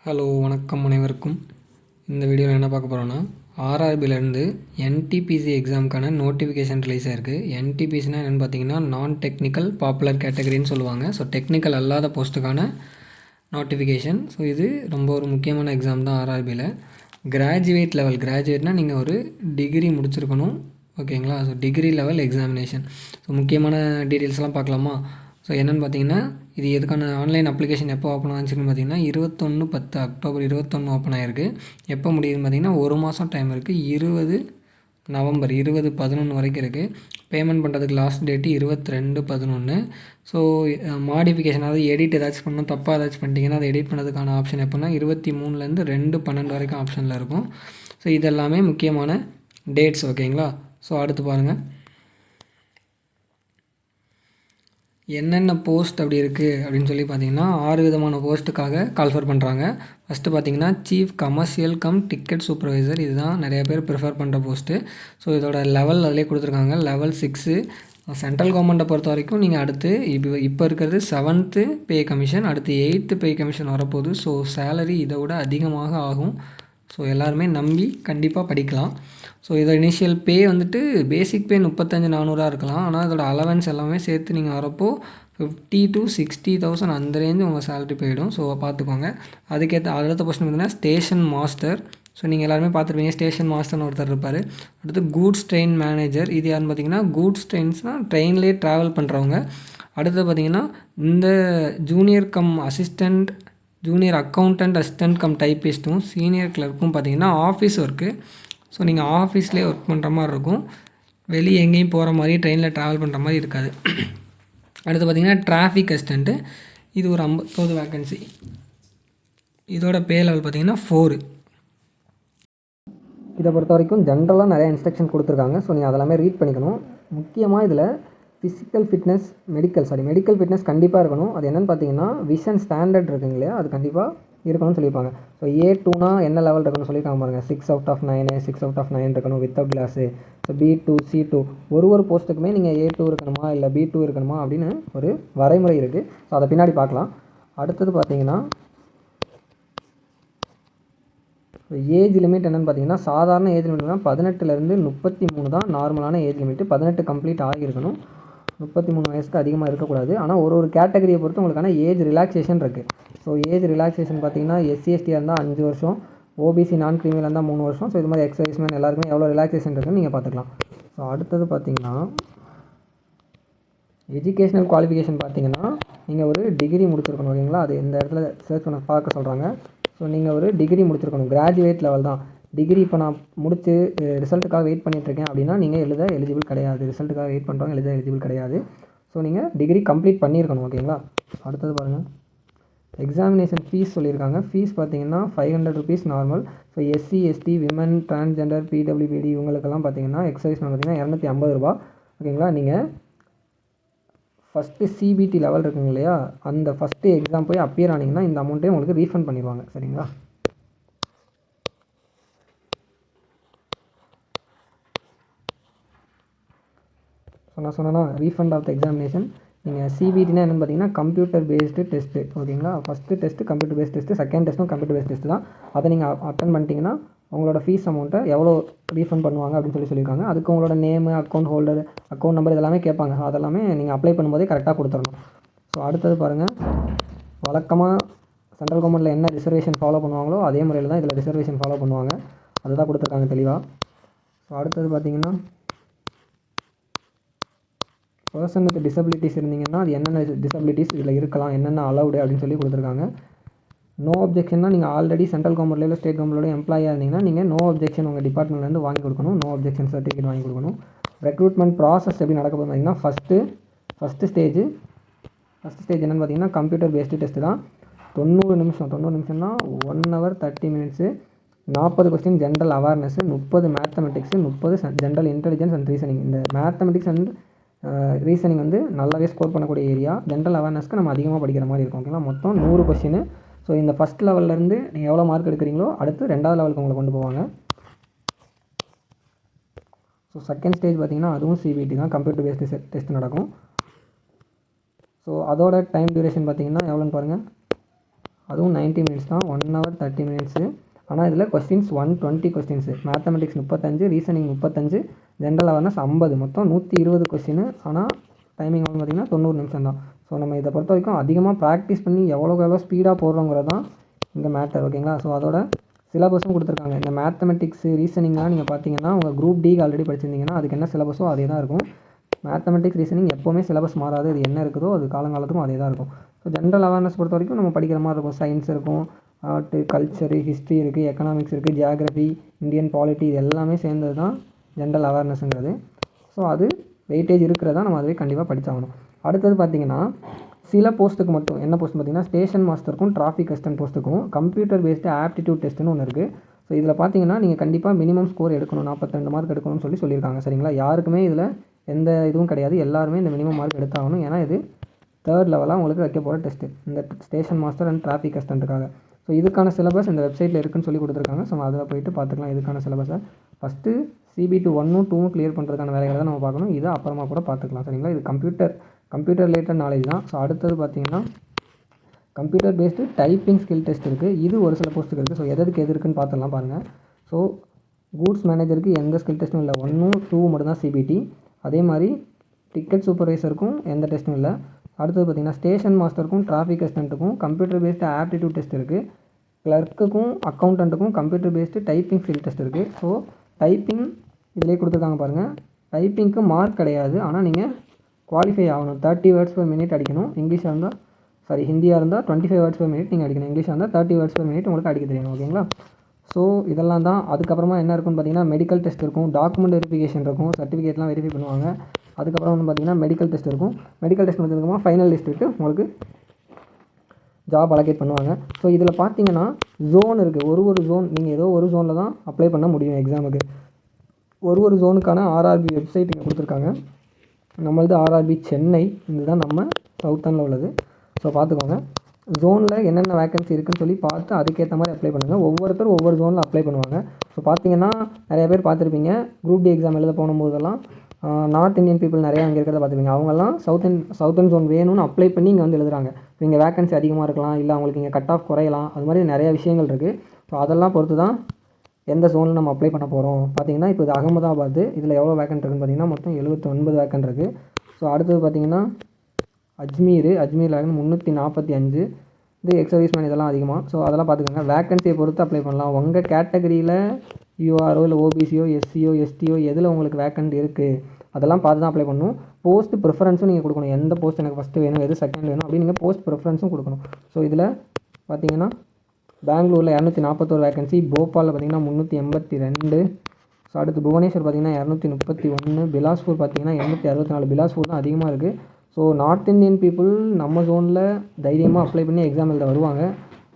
Hello வணக்கம் அனைவருக்கும். இந்த வீடியோவில் என்ன பார்க்க போகிறோன்னா, ஆர்ஆர்பிலேருந்து என்டிபிசி எக்ஸாமுக்கான நோட்டிஃபிகேஷன் ரிலீஸ் ஆயிருக்கு. என்டிபிசினா என்னென்னு பார்த்தீங்கன்னா, நான் டெக்னிக்கல் பாப்புலர் கேட்டகரின்னு சொல்லுவாங்க. ஸோ டெக்னிக்கல் அல்லாத போஸ்ட்டுக்கான நோட்டிஃபிகேஷன். ஸோ இது ரொம்ப ஒரு முக்கியமான எக்ஸாம் தான் ஆர்ஆர்பியில். கிராஜுவேட்னால் நீங்கள் ஒரு டிகிரி முடிச்சிருக்கணும், ஓகேங்களா. So degree level examination. So முக்கியமான டீட்டெயில்ஸ்லாம் பார்க்கலாமா. ஸோ என்னென்னு பார்த்தீங்கன்னா, இது எதுக்கான ஆன்லைன் அப்ளிகேஷன் எப்போ ஓப்பன் ஆச்சுன்னு பார்த்தீங்கன்னா 21/10 அக்டோபர் 21 ஓப்பன் ஆகிருக்கு. எப்போ முடியுதுன்னு பார்த்தீங்கன்னா 1 மாதம் டைம் இருக்குது. 20 நவம்பர் 20/11 வரைக்கும் இருக்குது. பேமெண்ட் பண்ணுறதுக்கு லாஸ்ட் டேட்டு 22/11. ஸோ மாடிஃபிகேஷன், அதாவது எடிட் ஏதாச்சும் பண்ணணும், தப்பாக ஏதாச்சும் பண்ணிட்டீங்கன்னா அதை எடிட் பண்ணுறதுக்கான ஆப்ஷன் எப்போனா 23லேருந்து 2/12 வரைக்கும் ஆப்ஷனில் இருக்கும். ஸோ இதெல்லாமே முக்கியமான டேட்ஸ், ஓகேங்களா. ஸோ அடுத்து பாருங்கள், என்னென்ன போஸ்ட் அப்படி இருக்குது அப்படின்னு சொல்லி பார்த்தீங்கன்னா 6 விதமான போஸ்ட்டுக்காக கால்ஃபர் பண்ணுறாங்க. ஃபஸ்ட்டு பார்த்தீங்கன்னா chief commercial come ticket supervisor. இதுதான் நிறைய பேர் ப்ரிஃபர் பண்ணுற போஸ்ட்டு. ஸோ இதோட லெவல் அதிலே கொடுத்துருக்காங்க, லெவல் 6. சென்ட்ரல் கவர்மெண்ட்டை பொறுத்த வரைக்கும் நீங்கள் அடுத்து இப்போ இருக்கிறது 7th பே கமிஷன், அடுத்து 8th பே கமிஷன் வரப்போகுது. ஸோ சேலரி இதை விட அதிகமாக ஆகும். ஸோ எல்லாருமே நம்பி கண்டிப்பாக படிக்கலாம். ஸோ இதோட இனிஷியல் பே வந்துட்டு பேசிக் பே 35,400 இருக்கலாம். ஆனால் அதோட அலவன்ஸ் எல்லாமே சேர்த்து நீங்கள் வரப்போ 50,000 to 60,000 அந்த ரேஞ்சு உங்கள் சேலரி போயிடும். ஸோ பார்த்துக்கோங்க. அதுக்கேற்ற அடுத்த கொஸ்டின் பார்த்தீங்கன்னா ஸ்டேஷன் மாஸ்டர். ஸோ நீங்கள் எல்லாருமே பார்த்துருப்பீங்க, ஸ்டேஷன் மாஸ்டர்னு ஒருத்தர் இருப்பார். அடுத்து கூட்ஸ் ட்ரெயின் மேனேஜர். இது யாருன்னு பார்த்தீங்கன்னா கூட்ஸ் ட்ரெயின்ஸ்னால் ட்ரெயின்லேயே ட்ராவல் பண்ணுறவங்க. அடுத்து பார்த்தீங்கன்னா இந்த junior cum assistant, junior accountant assistant cum டைப்பிஸ்ட்டும் சீனியர் கிளர்க்கும் பார்த்தீங்கன்னா ஆஃபீஸ் ஒர்க்கு. ஸோ நீங்கள் ஆஃபீஸ்லேயே ஒர்க் பண்ணுற மாதிரி இருக்கும், வெளியே எங்கேயும் போகிற மாதிரி ட்ரெயினில் ட்ராவல் பண்ணுற மாதிரி இருக்காது. அடுத்து பார்த்திங்கன்னா டிராஃபிக் அசிஸ்டண்ட்டு. இது ஒரு 50,000 வேக்கன்சி. இதோட பே லெவல் பார்த்திங்கன்னா 4. இதை பொறுத்த வரைக்கும் ஜென்ரலாக நிறைய இன்ஸ்ட்ரக்ஷன் கொடுத்துருக்காங்க. ஸோ நீங்கள் அதெல்லாமே ரீட் பண்ணிக்கணும். முக்கியமாக இதில் ஃபிசிக்கல் ஃபிட்னஸ், மெடிக்கல் ஃபிட்னஸ் கண்டிப்பாக இருக்கணும். அது என்னென்னு பார்த்தீங்கன்னா விஷன் ஸ்டாண்டர்ட் இருக்குங்க இல்லையா, அது கண்டிப்பாக இருக்கணும்னு சொல்லியிருப்பாங்க. ஸோ A2னா என்ன லெவல் இருக்கணும்னு சொல்லியிருக்காங்க பாருங்கள். 6/9, 6/9 இருக்கணும் without class. So B2, C2 ஒரு போஸ்ட்டுக்குமே நீங்கள் A2 இருக்கணுமா இல்லை B2 இருக்கணுமா அப்படின்னு ஒரு வரைமுறை இருக்குது. ஸோ அதை பின்னாடி பார்க்கலாம். அடுத்தது பார்த்தீங்கன்னா ஏஜ் லிமிட் என்னென்னு பார்த்தீங்கன்னா, சாதாரண ஏஜ் லிமிட்னா 18லேருந்து 33 தான் நார்மலான ஏஜ் லிமிட்டு. 18 கம்ப்ளீட் ஆகியிருக்கணும். 33 வயசுக்கு அதிகமாக இருக்கக்கூடாது. ஆனால் ஒரு கேட்டகரியை பொறுத்து உங்களுக்கான ஏஜ் ரிலாக்ஸேஷன் இருக்குது. ஸோ ஏஜ் ரிலாக்ஸேஷன் பார்த்தீங்கன்னா SC/STயாக இருந்தால் 5 வருஷம், OBC நான் கிரிமினல் இருந்தால் 3 வருஷம். ஸோ இது மாதிரி எக்ஸைஸ்மேன் எல்லாருக்குமே எவ்வளோ ரிலாக்ஸேஷன் இருக்குன்னு நீங்கள் பார்த்துக்கலாம். ஸோ அடுத்தது பார்த்தீங்கன்னா எஜுகேஷ்னல் குவாலிஃபிகேஷன் பார்த்தீங்கன்னா நீங்கள் ஒரு டிகிரி முடிச்சிருக்கணும், ஓகேங்களா. அது இந்த இடத்துல சர்ச் பண்ண பார்க்க சொல்கிறாங்க. ஸோ நீங்கள் ஒரு டிகிரி முடிச்சிருக்கணும், கிராஜுவேட் லெவல் தான். டிகிரி இப்போ நான் முடித்து ரிசல்ட்டுக்காக வெயிட் பண்ணிகிட்ருக்கேன் அப்படின்னா நீங்கள் எழுத எலிஜிபிள் கிடையாது. ரிசல்ட்டுக்காக வெயிட் பண்ணுறவங்க எழுத எலிஜிபிள் கிடையாது. ஸோ நீங்கள் டிகிரி கம்ப்ளீட் பண்ணியிருக்கணும், ஓகேங்களா. அடுத்தது பாருங்கள், எக்ஸாமினேஷன் ஃபீஸ் சொல்லியிருக்காங்க. ஃபீஸ் பார்த்தீங்கன்னா 500 rupees normal. So SC/ST, women, transgender, PWBD இவங்களுக்கெல்லாம் பார்த்தீங்கன்னா எக்ஸைஸ் பார்த்தீங்கன்னா 250 ரூபா, ஓகேங்களா. நீங்கள் ஃபஸ்ட்டு CBT லெவல் இருக்குங்க இல்லையா, அந்த ஃபஸ்ட்டு எக்ஸாம் போய் அப்பியர் ஆனிங்கன்னா இந்த அமௌண்ட்டே உங்களுக்கு ரீஃபண்ட் பண்ணிடுவாங்க, சரிங்களா. நான் சொன்னேன்னா ரீஃபண்ட் ஆஃப் த எக்ஸாமினேஷன். நீங்கள் CBTனா என்னென்னு பார்த்தீங்கன்னா கம்ப்யூட்டர் பேஸ்டு டெஸ்ட்டு, ஓகேங்களா. First test computer based test, second டெஸ்ட்டும் கம்ப்யூட்டர் பேஸ்ட் டெஸ்ட்டு தான். அதை நீங்கள் அட்டன் பண்ணிட்டீங்கன்னா உங்களோட ஃபீஸ் அமௌண்ட்டை எவ்வளோ ரீஃபண்ட் பண்ணுவாங்க அப்படின்னு சொல்லியிருக்காங்க. அதுக்கு உங்களோட name, account holder, account number இதெல்லாமே கேட்பாங்க. அதெல்லாமே நீங்கள் அப்ளை பண்ணும்போதே கரெக்டாக கொடுத்துடணும். ஸோ அடுத்தது பாருங்கள், வழக்கமாக சென்ட்ரல் கவர்மெண்ட்டில் என்ன ரிசர்வேஷன் ஃபாலோ பண்ணுவாங்களோ அதே முறையில் தான் இதில் ரிசர்வேஷன் ஃபாலோ பண்ணுவாங்க. அதுதான் கொடுத்துருக்காங்க தெளிவாக. ஸோ அடுத்தது பார்த்தீங்கன்னா பர்சன் வித் டிசபிலிட்டிஸ் இருந்தீங்கன்னா அது என்னென்ன டிசபிலிட்டிஸ் இதில் இருக்கலாம், என்னென்ன அலவுடு அப்படின்னு சொல்லி கொடுத்துருக்காங்க. நோ அப்ஜெக்ஷன்னா நீங்கள் ஆல்ரெடி சென்ட்ரல் கவர்மெண்ட்லேயோ ஸ்டேட் கவர்மெண்ட்டோட எம்ப்ளாயாக இருந்தீங்கன்னா நீங்கள் நோ அப்ஜெக்ஷன் உங்கள் டிபார்ட்மெண்ட்லேருந்து வாங்கி கொடுக்கணும். நோ அப்ஜெக்ஷன் சர்டிஃபிகேட் வாங்கி கொடுக்கணும். ரெக்ரூட்மெண்ட் ப்ராசஸ் எப்படி நடக்க போகுது பார்த்தீங்கன்னா ஃபஸ்ட்டு ஸ்டேஜ் என்னென்னு பார்த்தீங்கன்னா கம்ப்யூட்டர் பேஸ்டு டெஸ்ட்டு தான். 90 நிமிஷம்னா 1 hour 30 minutes. 40 question general awareness, 30 mathematics, 30 general intelligence and reasoning. இந்த மேத்தமெட்டிக்ஸ் அண்ட் ரீசனிங் வந்து நல்லாவே ஸ்கோர் பண்ணக்கூடிய ஏரியா. ஜென்ரல் அவேர்னஸ்க்கு நம்ம அதிகமாக படிக்கிற மாதிரி இருக்கும், ஓகேங்களா. மொத்தம் 100 கொஸ்டின். ஸோ இந்த ஃபஸ்ட் லெவல்லேருந்து நீங்கள் எவ்வளோ மார்க் எடுக்கிறீங்களோ அடுத்து 2வது லெவலுக்கு உங்களை கொண்டு போவாங்க. ஸோ செகண்ட் ஸ்டேஜ் பார்த்திங்கன்னா அதுவும் CBT தான், கம்ப்யூட்டர் பேஸ்டு டெஸ்ட் நடக்கும். ஸோ அதோட டைம் டியூரேஷன் பார்த்திங்கன்னா எவ்வளோன்னு பாருங்கள், அதுவும் 90 மினிட்ஸ் தான், 1 hour 30 மினிட்ஸு. ஆனால் இதில் questions 120 questions, mathematics 35, reasoning 35, general awareness 50, மொத்தம் 120 கொஸ்டின். ஆனால் டைமிங் வந்து பார்த்திங்கன்னா 90 நிமிஷம் தான். ஸோ நம்ம இதை பொறுத்த வரைக்கும் அதிகமாக ப்ராக்டிஸ் பண்ணி எவ்வளோக்கு எவ்வளோ ஸ்பீடாக போடுறோங்கிறது தான் இந்த மேட்டர், ஓகேங்களா. ஸோ அதோட சிலபஸும் கொடுத்துருக்காங்க. இந்த மேத்தமெட்டிக்ஸு ரீசனிங்லாம் நீங்கள் பார்த்தீங்கன்னா உங்கள் குரூப் டிக்கு ஆல்ரெடி படிச்சிருந்தீங்கன்னா அதுக்கு என்ன சிலபஸோ அதே தான் இருக்கும். மேத்தமெட்டிக்ஸ் ரீசனிங் எப்போவுமே சிலபஸ் மாறாது, அது என்ன இருக்குதோ அது காலங்காலத்துக்கும் அதே தான் இருக்கும். ஸோ ஜென்ரல் அவேர்னஸ் பொறுத்த வரைக்கும் நம்ம படிக்கிற மாதிரி இருக்கும். சயின்ஸ் இருக்கும், ஆர்ட்டு, கல்ச்சரு, ஹிஸ்ட்ரி இருக்குது, எக்கனாமிக்ஸ் இருக்குது, ஜியாகிரஃபி, இந்தியன் பாலிட்டி, இது எல்லாமே சேர்ந்தது தான் ஜென்ரல் அவேர்னஸ்ங்கிறது. ஸோ அது வெயிட்டேஜ் இருக்கிறதா நம்ம அதுவே கண்டிப்பாக படித்தாகணும். அடுத்தது பார்த்திங்கன்னா சில போஸ்ட்டுக்கு மட்டும், என்ன போஸ்ட் பார்த்திங்கன்னா ஸ்டேஷன் மாஸ்டருக்கும் டிராஃபிக் அசிஸ்டன்ட் போஸ்ட்டுக்கும் கம்ப்யூட்டர் பேஸ்டு ஆப்டிடியூட் டெஸ்ட்டுன்னு ஒன்று இருக்குது. ஸோ இதில் பார்த்தீங்கன்னா நீங்கள் கண்டிப்பாக மினிமம் ஸ்கோர் எடுக்கணும், 42 மார்க் எடுக்கணும்னு சொல்லியிருக்காங்க, சரிங்களா. யாருக்குமே இதில் எந்த இதுவும் கிடையாது, எல்லாருமே இந்த மினிமம் மார்க் எடுத்தாகணும். ஏன்னா இது 3rd லெவலாக உங்களுக்கு வைக்க போகிற டெஸ்ட்டு, இந்த ஸ்டேஷன் மாஸ்டர் அண்ட் டிராஃபிக் அசிஸ்டண்ட்டுக்காக. ஸோ இதுக்கான சிலபஸ் இந்த வெப்சைட்டில் இருக்குன்னு சொல்லி கொடுத்துருக்காங்க. ஸோ அதில் போய்ட்டு பார்த்துக்கலாம் இதுக்கான சிலபஸை. ஃபஸ்ட்டு CBT 1 2 கிளியர் பண்ணுறதுக்கான வேலைகளை தான் நம்ம பார்க்கணும். இதை அப்புறமா கூட பார்த்துக்கலாம், சரிங்களா. இது கம்ப்யூட்டர் ரிலேட்டட் நாலேஜ் தான். ஸோ அடுத்தது பார்த்திங்கன்னா computer based typing skill test இருக்குது. இது ஒரு சில போஸ்ட்டுக்கு இருக்குது. ஸோ எதுக்கு எது இருக்குன்னு பார்த்துடலாம் பாருங்கள். ஸோ கூட்ஸ் மேனேஜருக்கு எந்த ஸ்கில் டெஸ்ட்டும் இல்லை, 1 2 மட்டும்தான் CBT. அதே மாதிரி டிக்கெட் சூப்பர்வைசருக்கும் எந்த டெஸ்ட்டும் இல்லை. அடுத்தது பார்த்திங்கன்னா ஸ்டேஷன் மாஸ்டருக்கும் டிராஃபிக் அசிஸ்டண்ட்டுக்கும் கம்ப்யூட்டர் பேஸ்டு ஆப்டிடியூட் டெஸ்ட் இருக்குது. கிளர்க்குக்கும் அக்கௌண்டண்ட்டுக்கும் computer based typing skill test இருக்குது. ஸோ டைப்பிங் இதிலே கொடுத்துருக்காங்க பாருங்கள். டைப்பிங்க்கு மார்க் கிடையாது, ஆனால் நீங்கள் குவாலிஃபை ஆகணும். 30 வேர்ட்ஸ் per minute அடிக்கணும். இங்கிலீஷாக இருந்தால் ஹிந்தியாக இருந்தால் 25 வேர்ட்ஸ் per minute நீங்கள் அடிக்கணும். இங்கிலீஷாக இருந்தால் 30 வேர்ட்ஸ் per minute உங்களுக்கு அடிக்க தெரியணும், ஓகேங்களா. ஸோ இதெல்லாம் தான். அதுக்கப்புறமா என்ன இருக்குன்னு பார்த்தீங்கன்னா மெடிக்கல் டெஸ்ட் இருக்கும், டாக்குமெண்ட் வெரிஃபிகேஷன் இருக்கும், சர்டிஃபிகேட்லாம் வெரிஃபை பண்ணுவாங்க. அதுக்கப்புறம் வந்து பார்த்திங்கன்னா மெடிக்கல் டெஸ்ட் இருக்கும். மெடிக்கல் டெஸ்ட் முடிஞ்சதுக்கப்புறமா ஃபைனல் லிஸ்ட் விட்டு உங்களுக்கு ஜாப் அலோகேட் பண்ணுவாங்க. ஸோ இதில் பார்த்தீங்கன்னா ஜோன் இருக்குது. ஒரு ஜோன் நீங்கள் ஏதோ ஒரு ஜோனில் தான் அப்ளை பண்ண முடியும் எக்ஸாமுக்கு. ஒரு ஜோனுக்கான RRB வெப்சைட் இங்கே கொடுத்துருக்காங்க. நம்மளது RRB சென்னை, இதுதான் நம்ம சவுத்தனில் உள்ளது. ஸோ பார்த்துக்கோங்க, ஜோனில் என்னென்ன வேக்கன்சி இருக்குதுன்னு சொல்லி பார்த்து அதுக்கேற்ற மாதிரி அப்ளை பண்ணுங்கள். ஒவ்வொருத்தரும் ஒவ்வொரு ஜோனில் அப்ளை பண்ணுவாங்க. ஸோ பார்த்தீங்கன்னா நிறைய பேர் பார்த்துருப்பீங்க, குரூப் டி எக்ஸாம் எழுத போகும்போதெல்லாம் நார்த் இந்தியன் பீப்புள் நிறையா அங்கே இருக்கிறத பார்த்துருப்பீங்க. அவங்கெல்லாம் சவுத்தன் ஜோன் வேணும்னு அப்ளை பண்ணி இங்கே வந்து எழுதுறாங்க. இங்கே வேக்கன்சி அதிகமாக இருக்கலாம், இல்லை அவங்களுக்கு இங்கே கட் ஆஃப் குறையலாம், அது மாதிரி நிறைய விஷயங்கள் இருக்குது. ஸோ அதெல்லாம் பொறுத்து தான் எந்த ஜோனில் நம்ம அப்ளை பண்ண போகிறோம். பார்த்தீங்கன்னா இப்போ இது அகமதாபாத், இதில் எவ்வளோ வேக்கன்ட் இருக்குன்னு பார்த்தீங்கன்னா மொத்தம் 79 வேக்கன்ட் இருக்குது. ஸோ அடுத்தது பார்த்தீங்கன்னா அஜ்மீர் 345, இது எக்ஸ் சர்வீஸ்மேன் இதெல்லாம் அதிகமாக. ஸோ அதெல்லாம் பார்த்துக்கோங்க. வேக்கன்சியை பொறுத்து அப்ளை பண்ணலாம். உங்கள் கேட்டகரியில் URO இல்லை OBCயோ SCயோ STயோ எதில் உங்களுக்கு வேக்கன்ட் இருக்குது அதெல்லாம் பார்த்து தான் அப்ளை பண்ணணும். போஸ்ட் ப்ரிஃபரன்ஸும் நீங்கள் கொடுக்கணும். எந்த போஸ்ட் எனக்கு ஃபஸ்ட்டு வேணும், எது செகண்ட் வேணும் அப்படின்னு நீங்கள் போஸ்ட் ப்ரிஃபரன்ஸும் கொடுக்கணும். ஸோ இதில் பார்த்தீங்கன்னா பெங்களூரில் 241 வேக்கன்சி, போபாலில் பார்த்தீங்கன்னா 382. ஸோ அடுத்து புவனேஸ்வர் பார்த்தீங்கன்னா 231, பிலாஸ்பூர் பார்த்தீங்கன்னா 264. பிலாஸ்பூர் தான் அதிகமாக இருக்குது. ஸோ நார்த் இந்தியன் பீப்புள் நம்ம ஜோனில் தைரியமாக அப்ளை பண்ணி எக்ஸாம் எழுத வருவாங்க.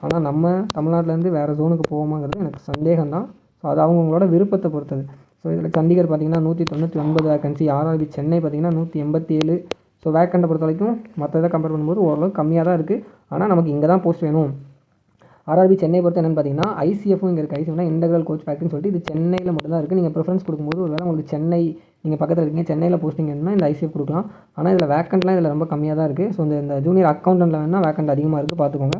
ஆனால் நம்ம தமிழ்நாட்டிலேருந்து வேறு ஜோனுக்கு போவோமாங்கிறது எனக்கு சந்தேகம் தான். ஸோ அது அவங்களோட விருப்பத்தை பொறுத்தது. ஸோ இதில் சண்டிகர் பார்த்திங்கன்னா 199 வேக்கன்சி, RRB சென்னை பார்த்திங்கன்னா 187. ஸோ வேக்கண்ட்டை பொறுத்த வரைக்கும் மற்ற இதை கம்பேர் பண்ணும்போது ஓரளவுக்கு கம்மியாக தான் இருக்குது. ஆனால் நமக்கு இங்கே தான் போஸ்ட் வேணும். RRB சென்னை பொறுத்து என்னென்னு பார்த்தீங்கன்னா ICFும் இங்கே இருக்குது. ICFனா இன்டெக்ரல் கோச் ஃபேக்ட்ரின்னு சொல்லிட்டு இது சென்னையில் மட்டும்தான் இருக்குது. நீங்கள் ப்ரிஃபரன்ஸ் கொடுக்கும்போது ஒரு வேளை உங்களுக்கு சென்னை நீங்கள் பக்கத்தில் இருக்கீங்க, சென்னையில் போஸ்டிங் வேணும்னா இந்த ICF கொடுக்கலாம். ஆனால் இதில் வேக்கண்ட்லாம் இதில் ரொம்ப கம்மியாக தான் இருக்குது. ஸோ இந்த ஜூனியர் அக்கௌண்டண்ட்டில் வேணால் வேக்கண்ட் அதிகமாக இருக்குது, பார்த்துக்கோங்க.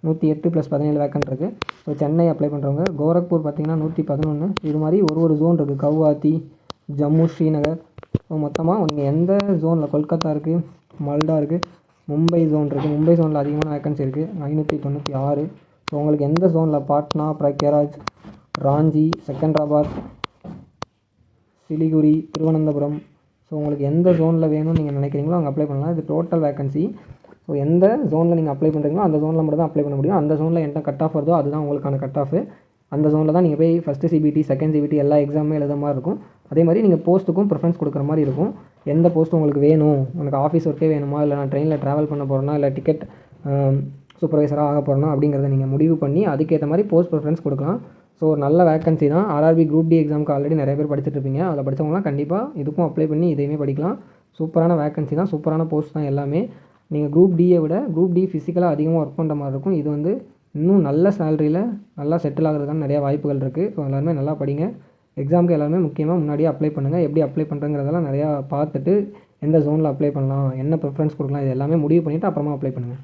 108 + 17 வேக்கண்ட் இருக்குது. ஸோ சென்னை அப்ளை பண்ணுறவங்க. கோரக்பூர் பார்த்திங்கன்னா 111. இது மாதிரி ஒரு ஜோன் இருக்குது. கவுஹாத்தி, ஜம்மு, ஸ்ரீநகர். ஸோ மொத்தமாக நீங்கள் எந்த ஜோனில், கொல்கத்தா இருக்குது, மல்டா இருக்குது, மும்பை ஜோன் இருக்குது. மும்பை ஜோனில் அதிகமான வேக்கன்சி இருக்குது, 596. ஸோ உங்களுக்கு எந்த ஜோனில், பாட்னா, பிரக்யாராஜ், ராஞ்சி, செகந்திராபாத், சிலிகுரி, திருவனந்தபுரம். ஸோ உங்களுக்கு எந்த ஜோனில் வேணும்னு நீங்கள் நினைக்கிறீங்களோ அங்கே அப்ளை பண்ணலாம். இது டோட்டல் வேக்கன்சி. ஸோ எந்த ஜோனில் நீங்கள் அப்ளை பண்ணுறீங்களோ அந்த ஜோனில் மட்டும் தான் அப்ளை பண்ண முடியும். அந்த ஜோனில் என்ன கட் ஆஃப் வருதோ அதுதான் உங்களுக்கான கட் ஆஃப். அந்த ஜோனில் தான் நீங்கள் போய் ஃபஸ்ட்டு CBT, செகண்ட் CBT எல்லா எக்ஸாமுமே எழுத மாதிரி இருக்கும். அதே மாதிரி நீங்கள் போஸ்ட்டுக்கும் ப்ரிஃபரன்ஸ் கொடுக்குற மாதிரி இருக்கும். எந்த போஸ்ட் உங்களுக்கு வேணும், உங்களுக்கு ஆஃபீஸ் ஒர்க்கே வேணுமா, இல்லை நான் ட்ரெயினில் ட்ராவல் பண்ண போகிறேன்னா, இல்லை டிக்கெட் சூப்பர்வைசராக ஆக போகிறேன்னா அப்படிங்கிறத நீங்கள் முடிவு பண்ணி அதுக்கேற்ற மாதிரி போஸ்ட் ப்ரிஃபரன்ஸ் கொடுக்கலாம். ஸோ ஒரு நல்ல வேக்கன்சி தான். RRB குரூப் டி எக்ஸாமுக்கு ஆல்ரெடி நிறைய பேர் படிச்சுட்டு இருப்பீங்க. அதில் படித்தவங்களாம் கண்டிப்பாக இதுக்கும் அப்ளை பண்ணி இதையுமே படிக்கலாம். சூப்பரான வேக்கன்சி தான், சூப்பரான போஸ்ட் தான் எல்லாமே. நீங்கள் குரூப் டியை விட குரூப் டி ஃபிசிக்கலாக அதிகமாக ஒர்க் பண்ணுற மாதிரி இருக்கும். இது வந்து இன்னும் நல்ல சேலரியில் நல்லா செட்டில் ஆகிறதுக்கான நிறையா வாய்ப்புகள் இருக்குது. ஸோ எல்லாருமே நல்லா படிங்க. எக்ஸாமுக்கு எல்லாருமே முக்கியமாக முன்னாடியே அப்ளை பண்ணுங்கள். எப்படி அப்ளை பண்ணுறங்கிறதெல்லாம் நிறையா பார்த்துட்டு எந்த ஜோனில் அப்ளை பண்ணலாம், என்ன ப்ரிஃபரன்ஸ் கொடுக்கலாம், இது எல்லாமே முடிவு பண்ணிவிட்டு அப்புறமா அப்ளை பண்ணுங்கள்.